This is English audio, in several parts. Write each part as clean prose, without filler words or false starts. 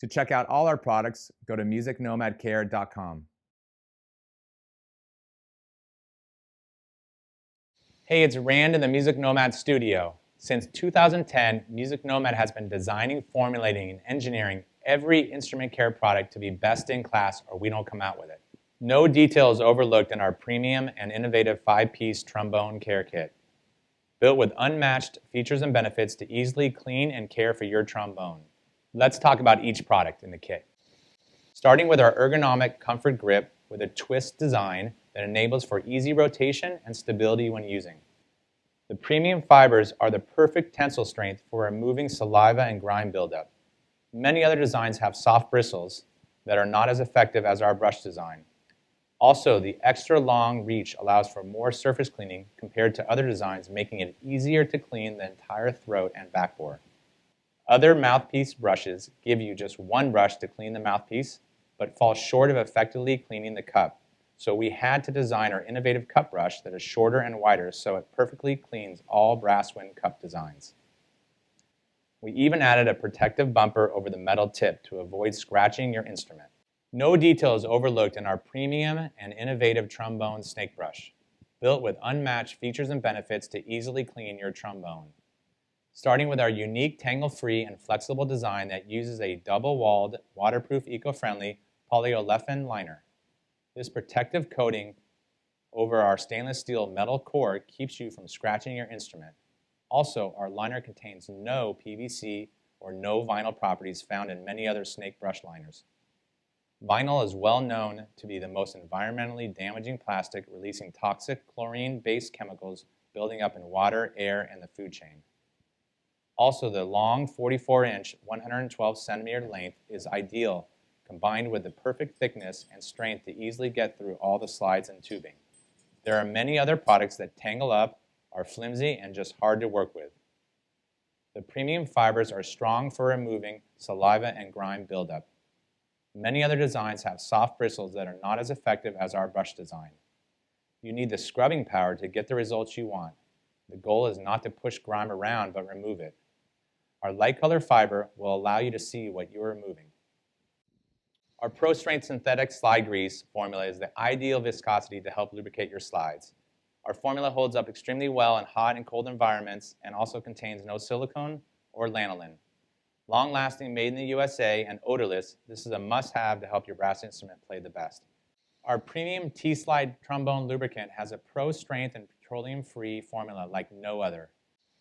To check out all our products, go to musicnomadcare.com. Hey, it's Rand in the Music Nomad studio. Since 2010, Music Nomad has been designing, formulating, and engineering every instrument care product to be best in class, or we don't come out with it. No detail is overlooked in our premium and innovative 5-piece trombone care kit, built with unmatched features and benefits to easily clean and care for your trombone. Let's talk about each product in the kit. Starting with our ergonomic comfort grip with a twist design that enables for easy rotation and stability when using. The premium fibers are the perfect tensile strength for removing saliva and grime buildup. Many other designs have soft bristles that are not as effective as our brush design. Also, the extra long reach allows for more surface cleaning compared to other designs, making it easier to clean the entire throat and backbore. Other mouthpiece brushes give you just one brush to clean the mouthpiece, but fall short of effectively cleaning the cup. So we had to design our innovative cup brush that is shorter and wider so it perfectly cleans all brass wind cup designs. We even added a protective bumper over the metal tip to avoid scratching your instrument. No detail is overlooked in our premium and innovative trombone snake brush, built with unmatched features and benefits to easily clean your trombone. Starting with our unique tangle-free and flexible design that uses a double-walled, waterproof, eco-friendly polyolefin liner. This protective coating over our stainless steel metal core keeps you from scratching your instrument. Also, our liner contains no PVC or no vinyl properties found in many other snake brush liners. Vinyl is well known to be the most environmentally damaging plastic, releasing toxic chlorine-based chemicals building up in water, air, and the food chain. Also, the long 44-inch, 112-centimeter length is ideal, combined with the perfect thickness and strength to easily get through all the slides and tubing. There are many other products that tangle up, are flimsy, and just hard to work with. The premium fibers are strong for removing saliva and grime buildup. Many other designs have soft bristles that are not as effective as our brush design. You need the scrubbing power to get the results you want. The goal is not to push grime around, but remove it. Our light color fiber will allow you to see what you are removing. Our Pro Strength synthetic slide grease formula is the ideal viscosity to help lubricate your slides. Our formula holds up extremely well in hot and cold environments and also contains no silicone or lanolin. Long-lasting, made in the USA, and odorless, this is a must-have to help your brass instrument play the best. Our premium T-Slide trombone lubricant has a Pro Strength and petroleum-free formula like no other.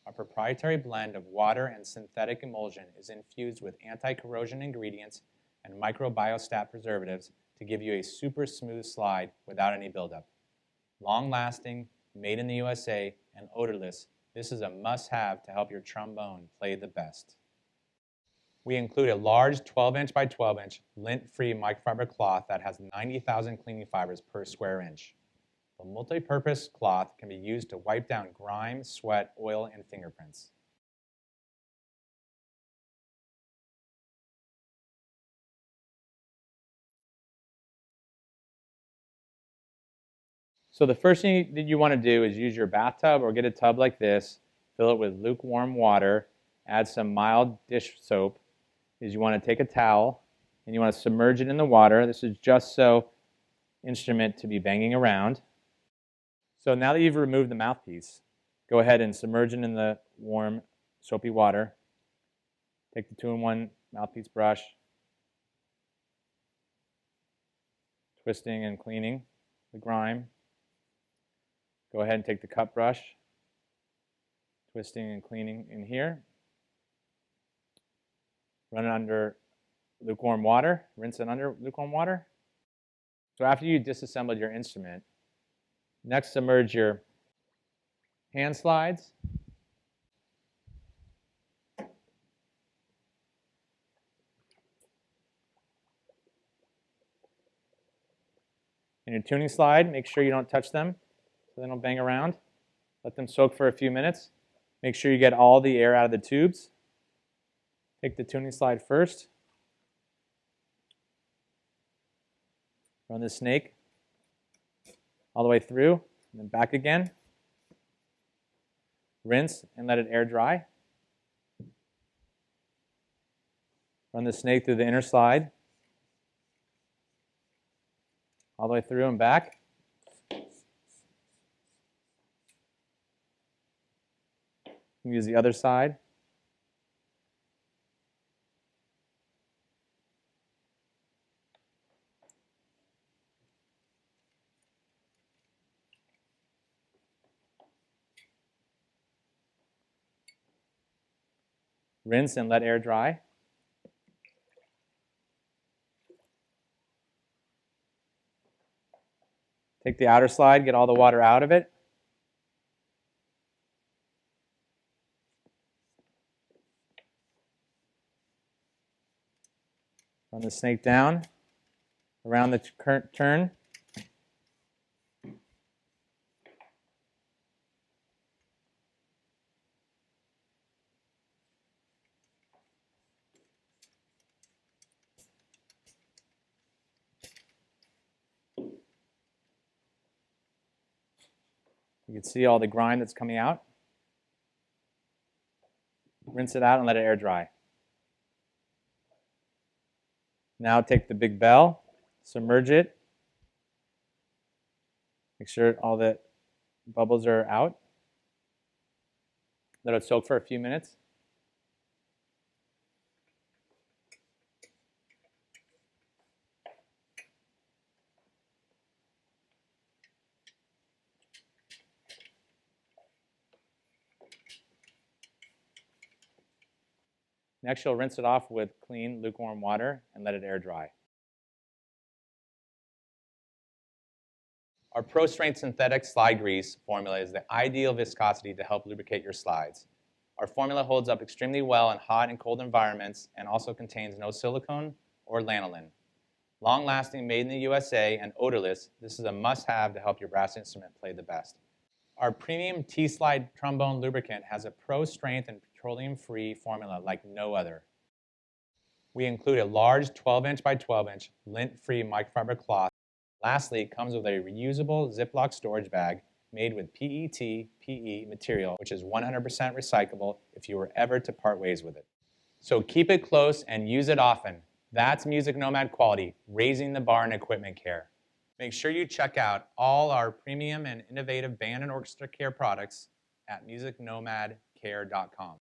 Our proprietary blend of water and synthetic emulsion is infused with anti-corrosion ingredients and microbiostat preservatives to give you a super smooth slide without any buildup. Long-lasting, made in the USA, and odorless, this is a must-have to help your trombone play the best. We include a large 12-inch by 12-inch lint-free microfiber cloth that has 90,000 cleaning fibers per square inch. The multi-purpose cloth can be used to wipe down grime, sweat, oil, and fingerprints. So the first thing that you want to do is use your bathtub or get a tub like this, fill it with lukewarm water, add some mild dish soap. You want to take a towel and you want to submerge it in the water. This is just so instrument to be banging around. So now that you've removed the mouthpiece, go ahead and submerge it in the warm, soapy water. Take the 2-in-1 mouthpiece brush, twisting and cleaning the grime. Go ahead and take the cup brush, twisting and cleaning in here. Run it under lukewarm water, rinse it under lukewarm water. So after you disassembled your instrument, next submerge your hand slides, and your tuning slide. Make sure you don't touch them so they don't bang around. Let them soak for a few minutes. Make sure you get all the air out of the tubes. Take the tuning slide first. Run the snake all the way through, and then back again. Rinse and let it air dry. Run the snake through the inner slide, all the way through and back. Use the other side. Rinse and let air dry. Take the outer slide, get all the water out of it. Run the snake down, around the turn. You can see all the grime that's coming out. Rinse it out and let it air dry. Now take the big bell, submerge it. Make sure all the bubbles are out. Let it soak for a few minutes. Next, you'll rinse it off with clean, lukewarm water and let it air dry. Our Pro Strength Synthetic Slide Grease formula is the ideal viscosity to help lubricate your slides. Our formula holds up extremely well in hot and cold environments and also contains no silicone or lanolin. Long-lasting, made in the USA, and odorless, this is a must-have to help your brass instrument play the best. Our premium T-Slide trombone lubricant has a pro-strength and petroleum-free formula like no other. We include a large 12-inch by 12-inch lint-free microfiber cloth. Lastly, it comes with a reusable Ziploc storage bag made with PET/PE material, which is 100% recyclable if you were ever to part ways with it. So keep it close and use it often. That's Music Nomad quality, raising the bar in equipment care. Make sure you check out all our premium and innovative band and orchestra care products at musicnomadcare.com.